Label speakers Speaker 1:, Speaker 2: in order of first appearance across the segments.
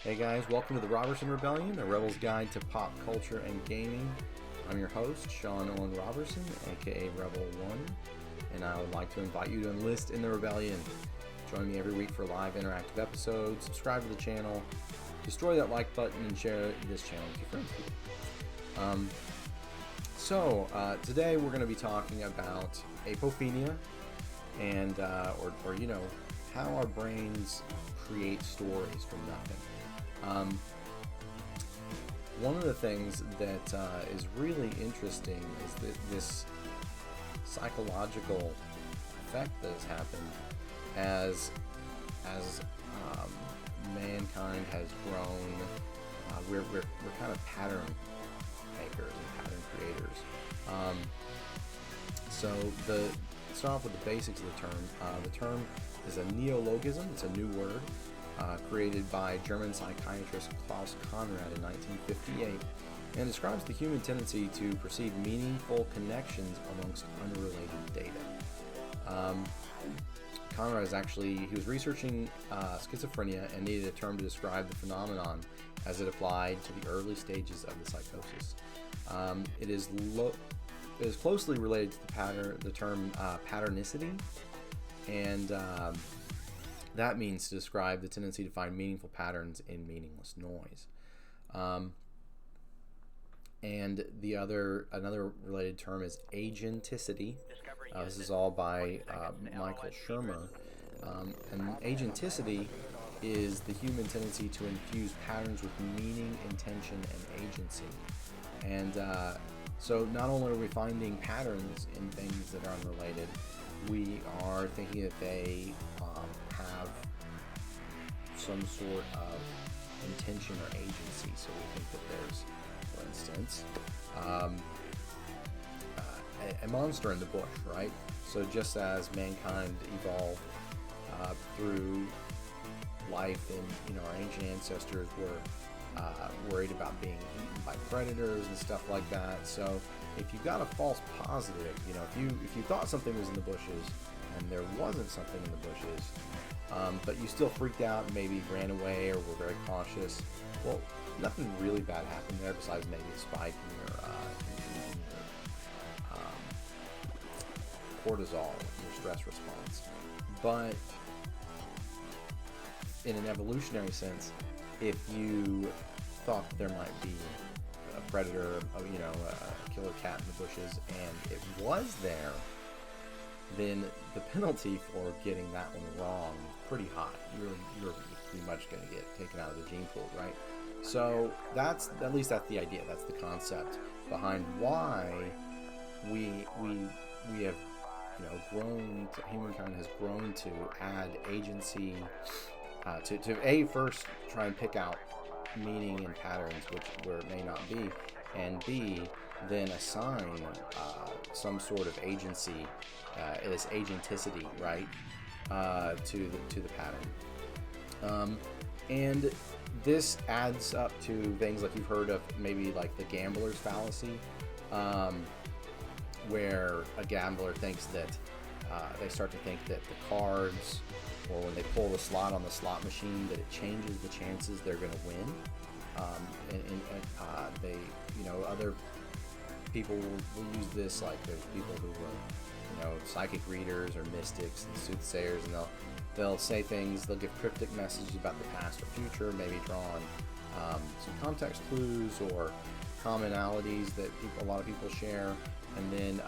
Speaker 1: Hey guys, welcome to the Roberson Rebellion, a rebel's guide to pop culture and gaming. I'm your host, Sean Owen Roberson, aka Rebel One, and I would like to invite you to enlist in the rebellion. Join me every week for live interactive episodes, subscribe to the channel, destroy that like button, and share this channel with your friends. Today we're going to be talking about Apophenia and, how our brains create stories from nothing. One of the things that is really interesting is that this psychological effect that has happened as mankind has grown. We're kind of pattern makers and pattern creators. Start off with the basics of the term. The term is a neologism. It's a new word created by German psychiatrist Klaus Conrad in 1958, and describes the human tendency to perceive meaningful connections amongst unrelated data. Conrad he was researching schizophrenia and needed a term to describe the phenomenon as it applied to the early stages of the psychosis. It is closely related to the term patternicity, and that means to describe the tendency to find meaningful patterns in meaningless noise. And another related term is agenticity. This is all by Michael Shermer. And agenticity is the human tendency to infuse patterns with meaning, intention, and agency. And so not only are we finding patterns in things that are unrelated, we are thinking that they have some sort of intention or agency. So we think that there's, for instance, a monster in the bush, right? So just as mankind evolved through life, and our ancient ancestors were worried about being eaten by predators and stuff like that. So if you've got a false positive, if you thought something was in the bushes and there wasn't something in the bushes, but you still freaked out and maybe ran away or were very cautious, well, nothing really bad happened there besides maybe a spike in your cortisol, your stress response. But in an evolutionary sense, if you thought that there might be a predator, a killer cat in the bushes, and it was there, then the penalty for getting that one wrong is pretty high. You're pretty much going to get taken out of the gene pool, right? So that's the idea. That's the concept behind why we have grown. Humankind has grown to add agency to first try and pick out meaning and patterns where it may not be, and B, then assign some sort of agency, this agenticity, right, to the pattern. And this adds up to things like you've heard of, maybe like the gambler's fallacy, where a gambler thinks that they start to think that the cards, or when they pull the slot on the slot machine, that it changes the chances they're going to win. They, other people will use this, like there's people who are, psychic readers or mystics and soothsayers, and they'll say things, they'll give cryptic messages about the past or future, maybe draw on some context clues or commonalities that a lot of people share, and then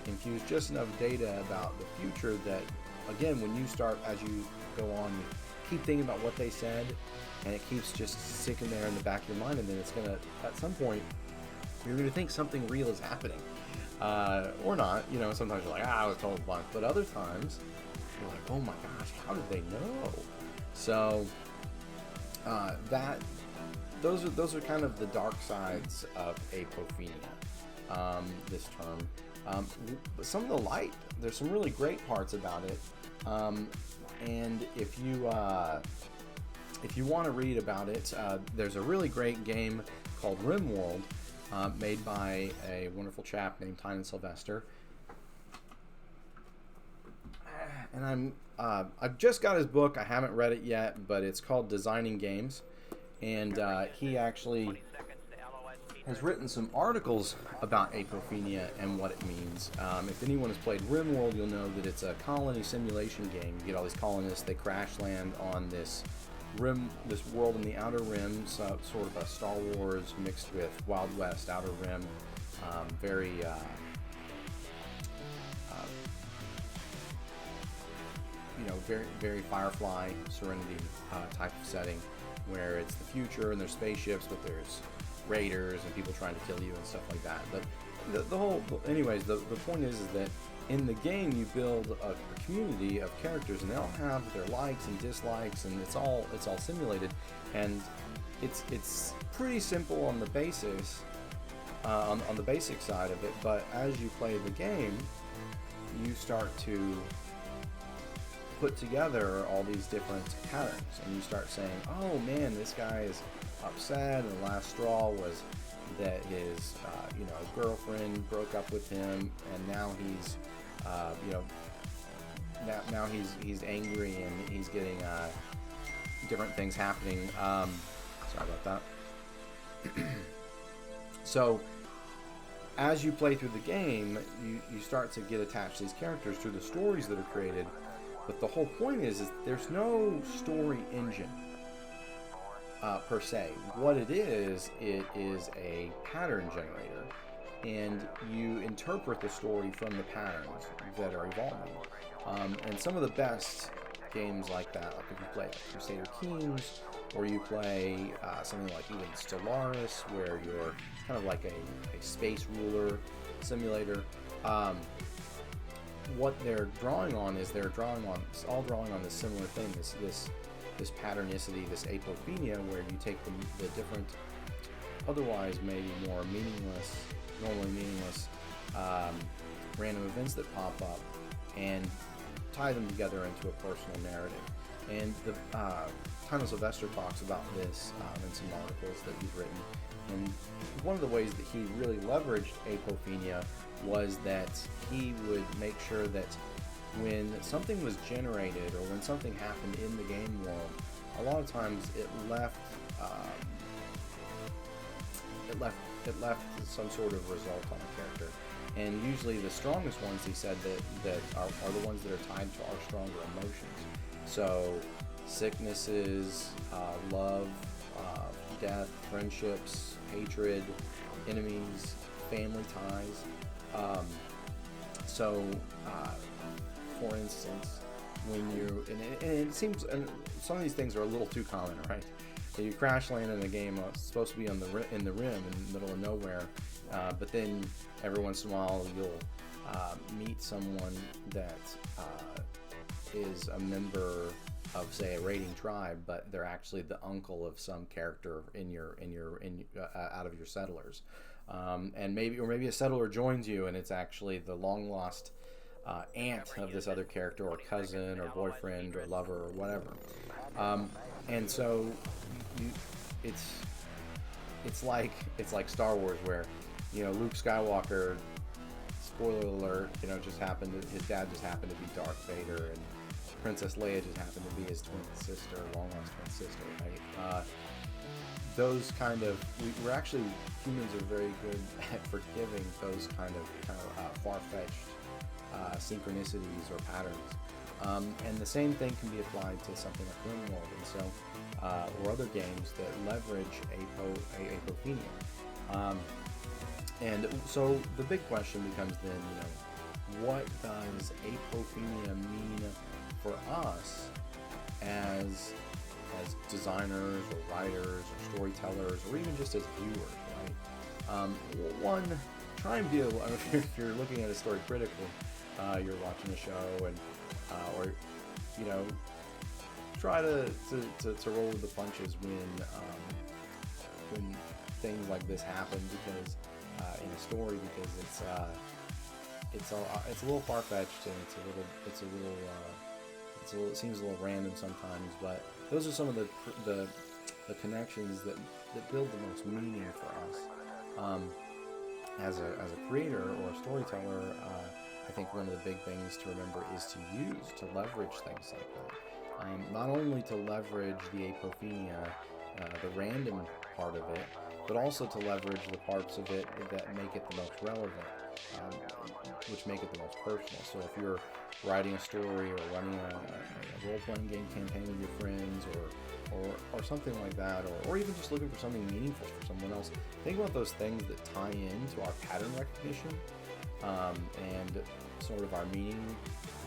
Speaker 1: infuse just enough data about the future that, again, when you start, as you go on, you keep thinking about what they said, and it keeps just sticking there in the back of your mind, and then it's going to, at some point, you're going to think something real is happening. Or not. Sometimes you're like, I was told once, but other times, you're like, oh my gosh, how did they know? So, those are kind of the dark sides of apophenia, this term. But some of the light, there's some really great parts about it. And if you want to read about it, there's a really great game called RimWorld, made by a wonderful chap named Tynan Sylvester. And I've just got his book. I haven't read it yet, but it's called Designing Games. And he actually has written some articles about Apophenia and what it means. If anyone has played RimWorld, you'll know that it's a colony simulation game. You get all these colonists, they crash land on this world in the Outer Rim, so, sort of a Star Wars mixed with Wild West Outer Rim. Very very Firefly, Serenity type of setting, where it's the future and there's spaceships, but there's raiders and people trying to kill you and stuff like that. But anyways, the point is that in the game you build a community of characters, and they all have their likes and dislikes, and it's all simulated, and it's pretty simple on the basis, on the basic side of it. But as you play the game, you start to put together all these different patterns, and you start saying, oh man, this guy is upset, and the last straw was that his girlfriend broke up with him, and now he's now he's angry, and he's getting different things happening. Sorry about that. So as you play through the game, you start to get attached to these characters through the stories that are created. But the whole point is there's no story engine per se. What it is a pattern generator, and you interpret the story from the patterns that are evolving. And some of the best games like that, like if you play Crusader Kings, or you play something like even Stellaris, where you're kind of like a space ruler simulator. What they're drawing on is drawing on this similar thing, this patternicity, this apophenia, where you take the different, otherwise maybe more normally meaningless random events that pop up, and tie them together into a personal narrative. And the Tino Sylvester talks about this in some articles that he's written. And one of the ways that he really leveraged apophenia was that he would make sure that when something was generated, or when something happened in the game world, a lot of times it left some sort of result on a character. And usually the strongest ones, he said, that are the ones that are tied to our stronger emotions. So sicknesses, love, death, friendships, hatred, enemies, family ties. For instance, when and it seems, and some of these things are a little too common, right? So you crash land in a game supposed to be in the rim, in the middle of nowhere, but then every once in a while you'll meet someone that is a member of, say, a raiding tribe, but they're actually the uncle of some character out of your settlers, and maybe a settler joins you, and it's actually the long lost aunt of this other character, or cousin, or boyfriend, or lover, or whatever. And so it's like Star Wars, where Luke Skywalker, spoiler alert, his dad just happened to be Darth Vader, and Princess Leia just happened to be his twin sister, long lost twin sister, right? Those kind of, humans are very good at forgiving those kind of far-fetched synchronicities or patterns. And the same thing can be applied to something like RimWorld, and so, or other games that leverage apophenia. And so the big question becomes then, what does apophenia mean for us as designers, or writers, or storytellers, or even just as viewers, right? One, try and be if you're looking at a story critically, you're watching a show, and or try to roll with the punches when things like this happen, because in a story, because it's a little far-fetched, and it seems a little random sometimes, but those are some of the connections that build the most meaning for us. As a creator or a storyteller, I think one of the big things to remember is to leverage things like that. Not only to leverage the apophenia the random part of it, but also to leverage the parts of it that make it the most relevant, which make it the most personal. So if you're writing a story or running a role-playing game campaign with your friends, or something like that, or even just looking for something meaningful for someone else, think about those things that tie into our pattern recognition, and sort of our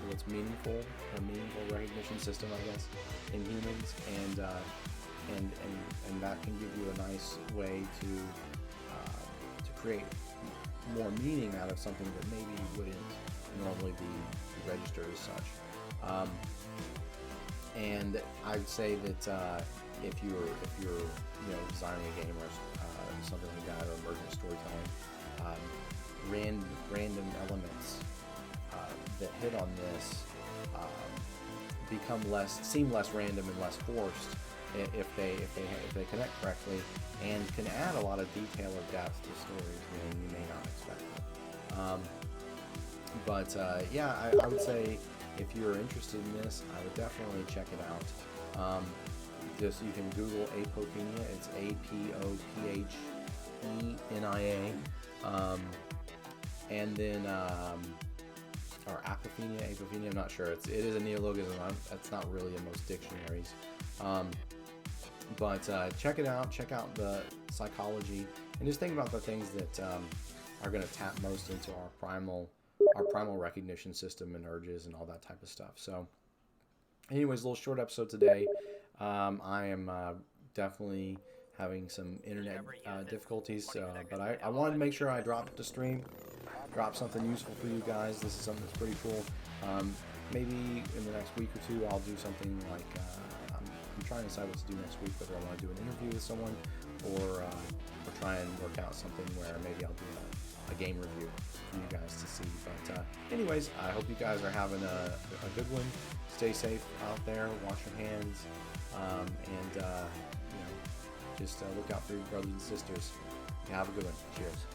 Speaker 1: what's meaningful, our meaningful recognition system, I guess, in humans, and that can give you a nice way to create more meaning out of something that maybe wouldn't normally be registered as such. And I'd say that if you're designing a game or something like that, or emergent storytelling, random elements that hit on this seem less random and less forced if they connect correctly, and can add a lot of detail or depth to stories when you may not expect it. Yeah, I would say if you're interested in this, I would definitely check it out. You can Google Apophenia. It's Apophenia, and then or Apophenia, I'm not sure. It is a neologism. That's not really in most dictionaries. But check it out. Check out the psychology, and just think about the things that are going to tap most into our primal recognition system and urges and all that type of stuff. So, anyways, a little short episode today. I am definitely having some internet difficulties, but I wanted to make sure I dropped the stream, drop something useful for you guys. This is something that's pretty cool. Maybe in the next week or two, I'll do something like I'm trying to decide what to do next week, whether I want to do an interview with someone or try and work out something where maybe I'll do a game review for you guys to see. But anyways, I hope you guys are having a good one. Stay safe out there. Wash your hands, and just look out for your brothers and sisters. Have a good one. Cheers.